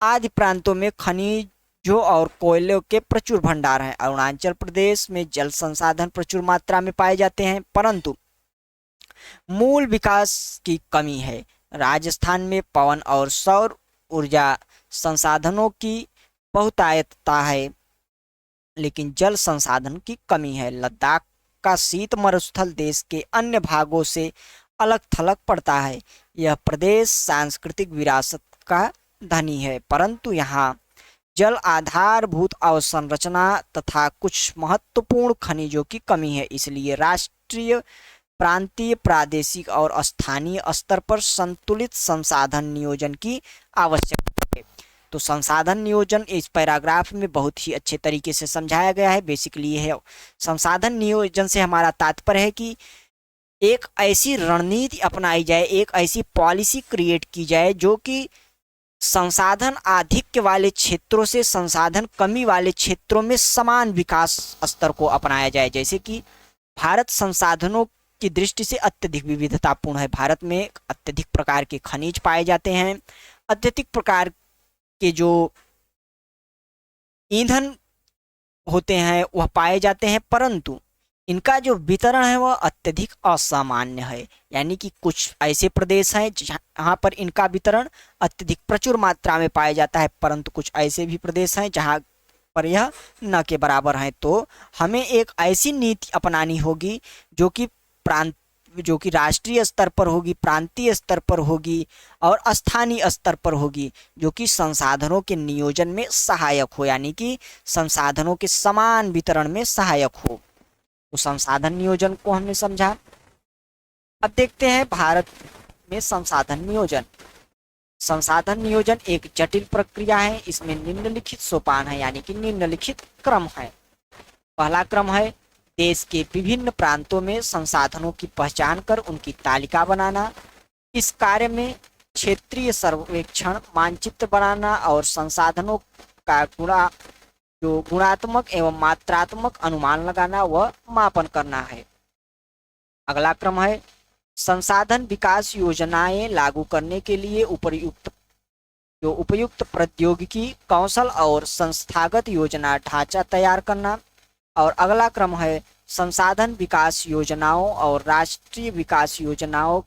आदि प्रांतों में खनिजों और कोयले के प्रचुर भंडार हैं। अरुणाचल प्रदेश में जल संसाधन प्रचुर मात्रा में पाए जाते हैं परंतु मूल विकास की कमी है। राजस्थान में पवन और सौर ऊर्जा संसाधनों की बहुतायतता है लेकिन जल संसाधन की कमी है। लद्दाख का शीत मरुस्थल देश के अन्य भागों से अलग थलग पड़ता है। यह प्रदेश सांस्कृतिक विरासत का धनी है परंतु यहाँ जल आधारभूत अवसंरचना तथा कुछ महत्वपूर्ण खनिजों की कमी है। इसलिए राष्ट्रीय, प्रांतीय, प्रादेशिक और स्थानीय स्तर पर संतुलित संसाधन नियोजन की आवश्यकता है। तो संसाधन नियोजन इस पैराग्राफ में बहुत ही अच्छे तरीके से समझाया गया है। बेसिकली ये है, संसाधन नियोजन से हमारा तात्पर्य है कि एक ऐसी रणनीति अपनाई जाए, एक ऐसी पॉलिसी क्रिएट की जाए जो कि संसाधन आधिक्य वाले क्षेत्रों से संसाधन कमी वाले क्षेत्रों में समान विकास स्तर को अपनाया जाए। जैसे कि भारत संसाधनों की दृष्टि से अत्यधिक विविधतापूर्ण है। भारत में अत्यधिक प्रकार के खनिज पाए जाते हैं, अत्यधिक प्रकार के जो ईंधन होते हैं वह पाए जाते हैं, परंतु इनका जो वितरण है वह अत्यधिक असामान्य है। यानी कि कुछ ऐसे प्रदेश हैं जहाँ पर इनका वितरण अत्यधिक प्रचुर मात्रा में पाया जाता है, परंतु कुछ ऐसे भी प्रदेश हैं जहाँ पर यह न के बराबर है। तो हमें एक ऐसी नीति अपनानी होगी जो कि राष्ट्रीय स्तर पर होगी, प्रांतीय स्तर पर होगी और स्थानीय स्तर पर होगी, जो कि संसाधनों के नियोजन में सहायक हो, यानी कि संसाधनों के समान वितरण में सहायक हो। तो संसाधन नियोजन को हमने समझा। अब देखते हैं भारत में संसाधन नियोजन। संसाधन नियोजन एक जटिल प्रक्रिया है। इसमें निम्नलिखित सोपान है, यानी कि निम्नलिखित क्रम है। पहला क्रम है देश के विभिन्न प्रांतों में संसाधनों की पहचान कर उनकी तालिका बनाना। इस कार्य में क्षेत्रीय सर्वेक्षण, मानचित्र बनाना और संसाधनों का गुणात्मक एवं मात्रात्मक अनुमान लगाना व मापन करना है। अगला क्रम है संसाधन विकास योजनाएं लागू करने के लिए उपयुक्त प्रौद्योगिकी, कौशल और संस्थागत योजना ढांचा तैयार करना। और अगला क्रम है संसाधन विकास योजनाओं और राष्ट्रीय विकास योजनाओं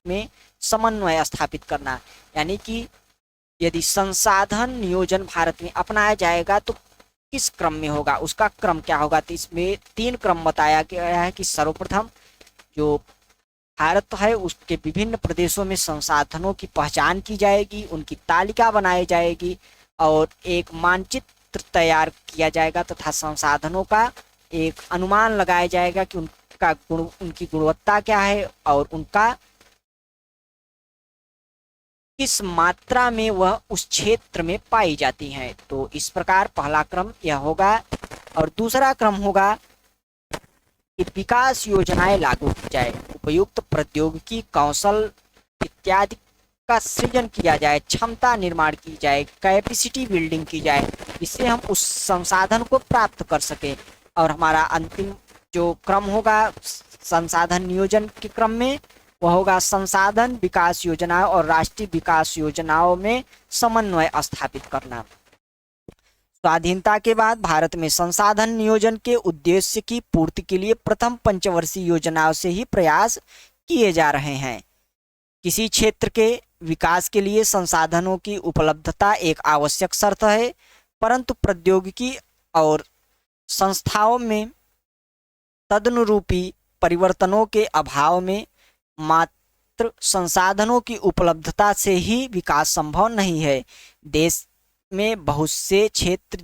में समन्वय स्थापित करना। यानी कि यदि संसाधन नियोजन भारत में अपनाया जाएगा तो किस क्रम में होगा, उसका क्रम क्या होगा। तो इसमें 3 क्रम बताया गया है कि सर्वप्रथम जो भारत है उसके विभिन्न प्रदेशों में संसाधनों की पहचान की जाएगी, उनकी तालिका बनाई जाएगी और एक मानचित्र तैयार किया जाएगा तथा संसाधनों का एक अनुमान लगाया जाएगा कि उनकी गुणवत्ता क्या है और उनका किस मात्रा में वह उस क्षेत्र में पाई जाती हैं। तो इस प्रकार पहला क्रम यह होगा। और दूसरा क्रम होगा कि विकास योजनाएं लागू की जाए, उपयुक्त प्रौद्योगिकी, कौशल इत्यादि का सृजन किया जाए, क्षमता निर्माण की जाए, कैपेसिटी बिल्डिंग की जाए, जिससे हम उस संसाधन को प्राप्त कर सकें। और हमारा अंतिम जो क्रम होगा संसाधन नियोजन के क्रम में वह होगा संसाधन विकास योजनाओं और राष्ट्रीय विकास योजनाओं में समन्वय स्थापित करना। स्वाधीनता के बाद भारत में संसाधन नियोजन के उद्देश्य की पूर्ति के लिए प्रथम पंचवर्षीय योजनाओं से ही प्रयास किए जा रहे हैं। किसी क्षेत्र के विकास के लिए संसाधनों की उपलब्धता एक आवश्यक शर्त है, परंतु प्रौद्योगिकी और संस्थाओं में तदनुरूपी परिवर्तनों के अभाव में मात्र संसाधनों की उपलब्धता से ही विकास संभव नहीं है। देश में बहुत से क्षेत्र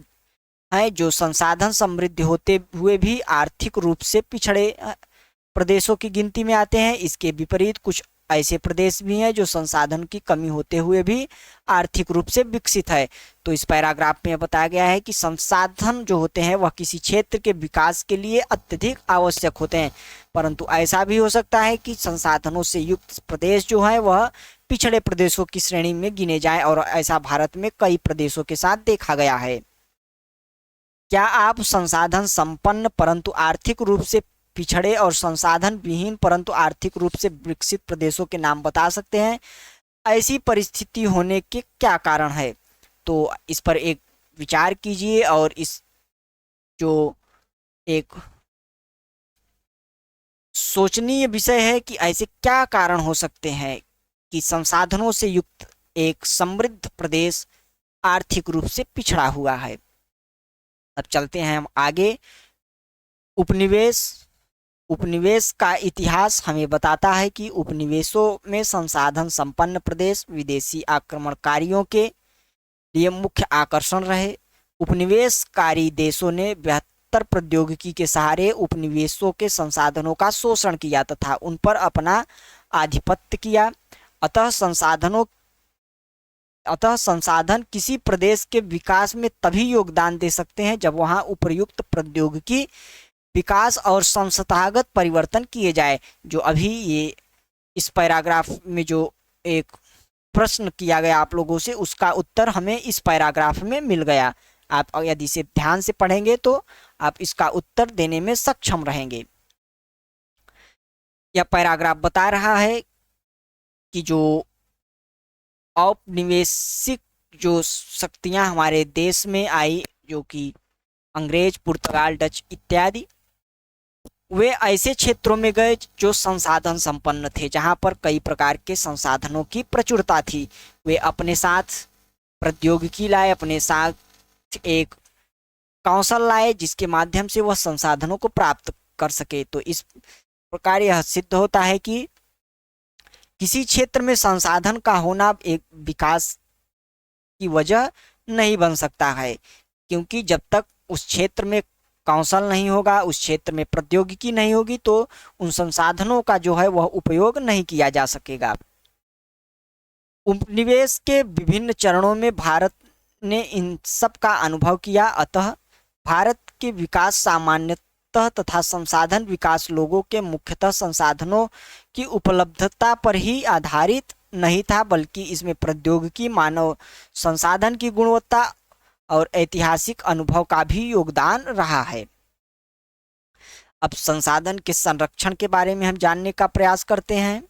हैं जो संसाधन समृद्ध होते हुए भी आर्थिक रूप से पिछड़े प्रदेशों की गिनती में आते हैं। इसके विपरीत कुछ ऐसे प्रदेश भी हैं जो संसाधन की कमी होते हुए भी आर्थिक रूप से विकसित है। तो इस पैराग्राफ में बताया गया है कि संसाधन जो होते हैं वह किसी क्षेत्र के विकास के लिए अत्यधिक आवश्यक होते हैं, परंतु ऐसा भी हो सकता है कि संसाधनों से युक्त प्रदेश जो है वह पिछड़े प्रदेशों की श्रेणी में गिने जाएं, और ऐसा भारत में कई प्रदेशों के साथ देखा गया है। क्या आप संसाधन संपन्न परंतु आर्थिक रूप से पिछड़े और संसाधन विहीन परंतु आर्थिक रूप से विकसित प्रदेशों के नाम बता सकते हैं? ऐसी परिस्थिति होने के क्या कारण है? तो इस पर एक विचार कीजिए और इस जो एक सोचनीय विषय है कि ऐसे क्या कारण हो सकते हैं कि संसाधनों से युक्त एक समृद्ध प्रदेश आर्थिक रूप से पिछड़ा हुआ है। अब चलते हैं हम आगे। उपनिवेश का इतिहास हमें बताता है कि उपनिवेशों में संसाधन संपन्न प्रदेश विदेशी आक्रमणकारियों के लिए मुख्य आकर्षण रहे। उपनिवेशकारी देशों ने बेहतर प्रौद्योगिकी के सहारे उपनिवेशों के संसाधनों का शोषण किया तथा उन पर अपना आधिपत्य किया। अतः संसाधन किसी प्रदेश के विकास में तभी योगदान दे सकते हैं जब वहां उपर्युक्त प्रौद्योगिकी विकास और संस्थागत परिवर्तन किए जाए। जो अभी ये इस पैराग्राफ में जो एक प्रश्न किया गया आप लोगों से, उसका उत्तर हमें इस पैराग्राफ में मिल गया। आप यदि इसे ध्यान से पढ़ेंगे तो आप इसका उत्तर देने में सक्षम रहेंगे। यह पैराग्राफ बता रहा है कि जो औपनिवेशिक जो शक्तियां हमारे देश में आई, जो कि अंग्रेज, पुर्तगाल, डच इत्यादि, वे ऐसे क्षेत्रों में गए जो संसाधन संपन्न थे, जहां पर कई प्रकार के संसाधनों की प्रचुरता थी। वे अपने साथ प्रौद्योगिकी लाए, अपने साथ एक कौशल लाए जिसके माध्यम से वह संसाधनों को प्राप्त कर सके। तो इस प्रकार यह सिद्ध होता है कि किसी क्षेत्र में संसाधन का होना एक विकास की वजह नहीं बन सकता है, क्योंकि जब तक उस क्षेत्र में कौशल नहीं होगा, उस क्षेत्र में प्रौद्योगिकी नहीं होगी, तो उन संसाधनों का जो है वह उपयोग नहीं किया जा सकेगा। उपनिवेश के विभिन्न चरणों में भारत ने इन सब का अनुभव किया। अतः भारत के विकास सामान्यतः तथा संसाधन विकास लोगों के मुख्यतः संसाधनों की उपलब्धता पर ही आधारित नहीं था, बल्कि इसमें प्रौद्योगिकी, मानव संसाधन की गुणवत्ता और ऐतिहासिक अनुभव का भी योगदान रहा है। अब संसाधन के संरक्षण के बारे में हम जानने का प्रयास करते हैं।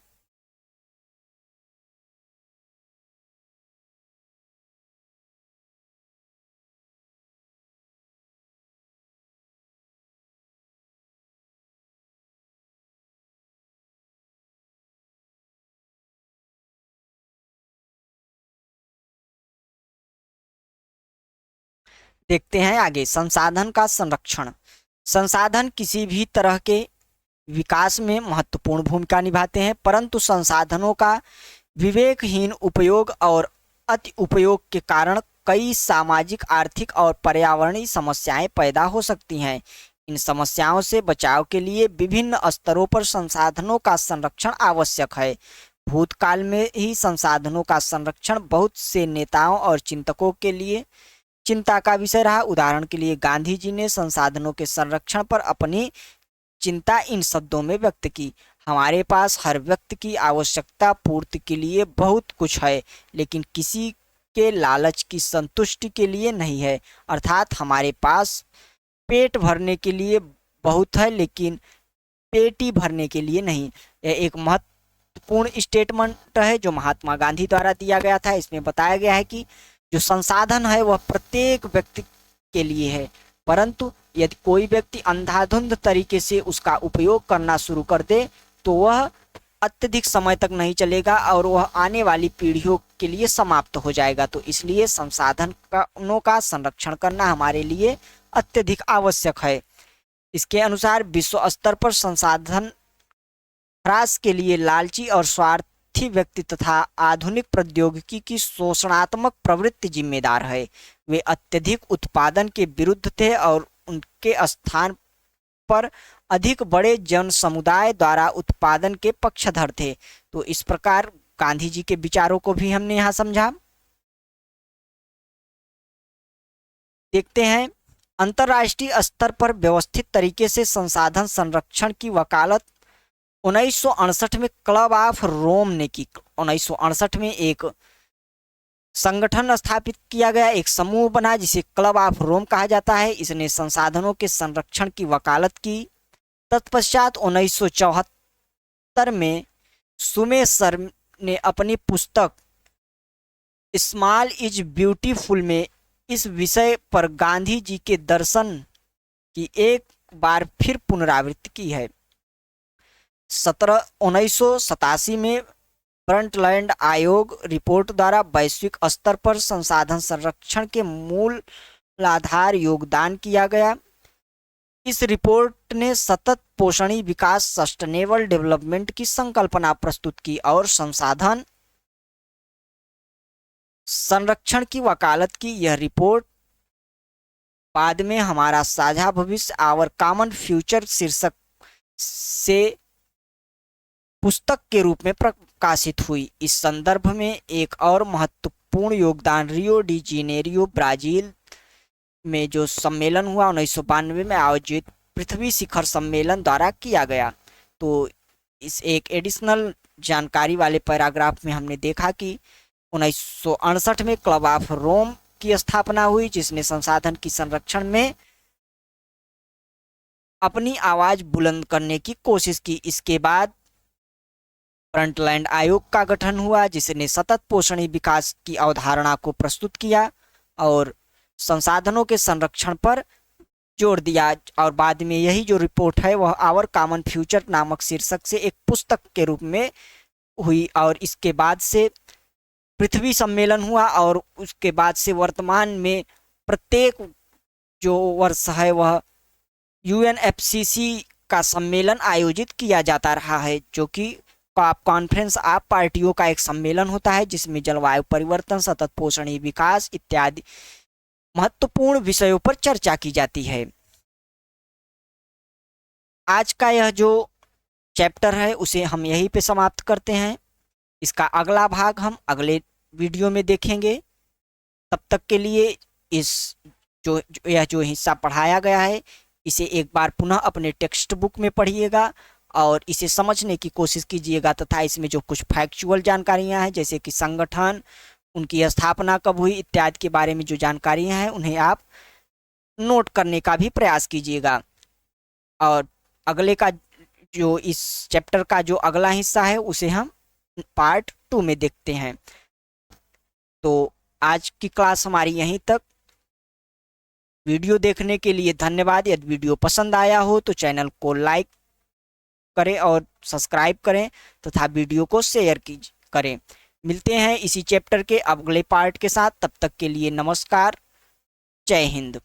देखते हैं आगे, संसाधन का संरक्षण। संसाधन किसी भी तरह के विकास में महत्वपूर्ण भूमिका निभाते हैं, परंतु संसाधनों का विवेकहीन उपयोग और अति उपयोग के कारण कई सामाजिक, आर्थिक और पर्यावरणीय समस्याएं पैदा हो सकती हैं। इन समस्याओं से बचाव के लिए विभिन्न स्तरों पर संसाधनों का संरक्षण आवश्यक है। भूतकाल में ही संसाधनों का संरक्षण बहुत से नेताओं और चिंतकों के लिए चिंता का विषय रहा। उदाहरण के लिए गांधी जी ने संसाधनों के संरक्षण पर अपनी चिंता इन शब्दों में व्यक्त की: हमारे पास हर व्यक्ति की आवश्यकता पूर्ति के लिए बहुत कुछ है, लेकिन किसी के लालच की संतुष्टि के लिए नहीं है। अर्थात हमारे पास पेट भरने के लिए बहुत है, लेकिन पेटी भरने के लिए नहीं। यह एक महत्वपूर्ण स्टेटमेंट है जो महात्मा गांधी द्वारा दिया गया था। इसमें बताया गया है कि जो संसाधन है वह प्रत्येक व्यक्ति के लिए है, परंतु यदि कोई व्यक्ति अंधाधुंध तरीके से उसका उपयोग करना शुरू कर दे तो वह अत्यधिक समय तक नहीं चलेगा और वह आने वाली पीढ़ियों के लिए समाप्त हो जाएगा। तो इसलिए संसाधनों का संरक्षण करना हमारे लिए अत्यधिक आवश्यक है। इसके अनुसार विश्व स्तर पर संसाधन ह्रास के लिए लालची और स्वार्थी व्यक्ति तथा आधुनिक प्रौद्योगिकी की शोषणात्मक प्रवृत्ति जिम्मेदार है। वे अत्यधिक उत्पादन के विरुद्ध थे और उनके स्थान पर अधिक बड़े जन समुदाय द्वारा उत्पादन के पक्षधर थे। तो इस प्रकार गांधी जी के विचारों को भी हमने यहाँ समझा। देखते हैं, अंतर्राष्ट्रीय स्तर पर व्यवस्थित तरीके से संसाधन संरक्षण की वकालत 1968 में क्लब ऑफ रोम ने की। 1968 में एक संगठन स्थापित किया गया, एक समूह बना जिसे क्लब ऑफ रोम कहा जाता है। इसने संसाधनों के संरक्षण की वकालत की। तत्पश्चात 1974 में सुमे सर ने अपनी पुस्तक स्मॉल इज ब्यूटीफुल में इस विषय पर गांधी जी के दर्शन की एक बार फिर पुनरावृत्ति की है। 1987 में ब्रंटलैंड आयोग रिपोर्ट द्वारा वैश्विक स्तर पर संसाधन संरक्षण के मूलाधार योगदान किया गया। इस रिपोर्ट ने सतत पोषणी विकास, सस्टेनेबल डेवलपमेंट की संकल्पना प्रस्तुत की और संसाधन संरक्षण की वकालत की। यह रिपोर्ट बाद में हमारा साझा भविष्य आवर कॉमन फ्यूचर शीर्षक से पुस्तक के रूप में प्रकाशित हुई। इस संदर्भ में एक और महत्वपूर्ण योगदान रियो डी जेनेरियो ब्राजील में जो सम्मेलन हुआ 1992 में आयोजित पृथ्वी शिखर सम्मेलन द्वारा किया गया। तो इस एक एडिशनल जानकारी वाले पैराग्राफ में हमने देखा कि 1968 में क्लब ऑफ रोम की स्थापना हुई, जिसने संसाधन की संरक्षण में अपनी आवाज बुलंद करने की कोशिश की। इसके बाद फ्रंटलैंड आयोग का गठन हुआ, जिसने सतत पोषणीय विकास की अवधारणा को प्रस्तुत किया और संसाधनों के संरक्षण पर जोर दिया। और बाद में यही जो रिपोर्ट है वह आवर कॉमन फ्यूचर नामक शीर्षक से एक पुस्तक के रूप में हुई। और इसके बाद से पृथ्वी सम्मेलन हुआ और उसके बाद से वर्तमान में प्रत्येक जो वर्ष है वह यूएनएफसीसी का सम्मेलन आयोजित किया जाता रहा है, जो कि कॉन्फ्रेंस ऑफ पार्टियों का एक सम्मेलन होता है, जिसमें जलवायु परिवर्तन, सतत पोषणीय विकास इत्यादि महत्वपूर्ण विषयों पर चर्चा की जाती है। आज का यह जो चैप्टर है उसे हम यहीं पे समाप्त करते हैं। इसका अगला भाग हम अगले वीडियो में देखेंगे। तब तक के लिए इस यह जो हिस्सा पढ़ाया गया है इसे एक बार पुनः अपने टेक्स्ट बुक में पढ़िएगा और इसे समझने की कोशिश कीजिएगा, तथा इसमें जो कुछ फैक्चुअल जानकारियां हैं जैसे कि संगठन, उनकी स्थापना कब हुई इत्यादि के बारे में जो जानकारियां हैं उन्हें आप नोट करने का भी प्रयास कीजिएगा। और अगले का जो इस चैप्टर का जो अगला हिस्सा है उसे हम पार्ट 2 में देखते हैं। तो आज की क्लास हमारी यहीं तक। वीडियो देखने के लिए धन्यवाद। यदि वीडियो पसंद आया हो तो चैनल को लाइक करें और सब्सक्राइब करें तथा वीडियो को शेयर करें। मिलते हैं इसी चैप्टर के अगले पार्ट के साथ। तब तक के लिए नमस्कार, जय हिंद।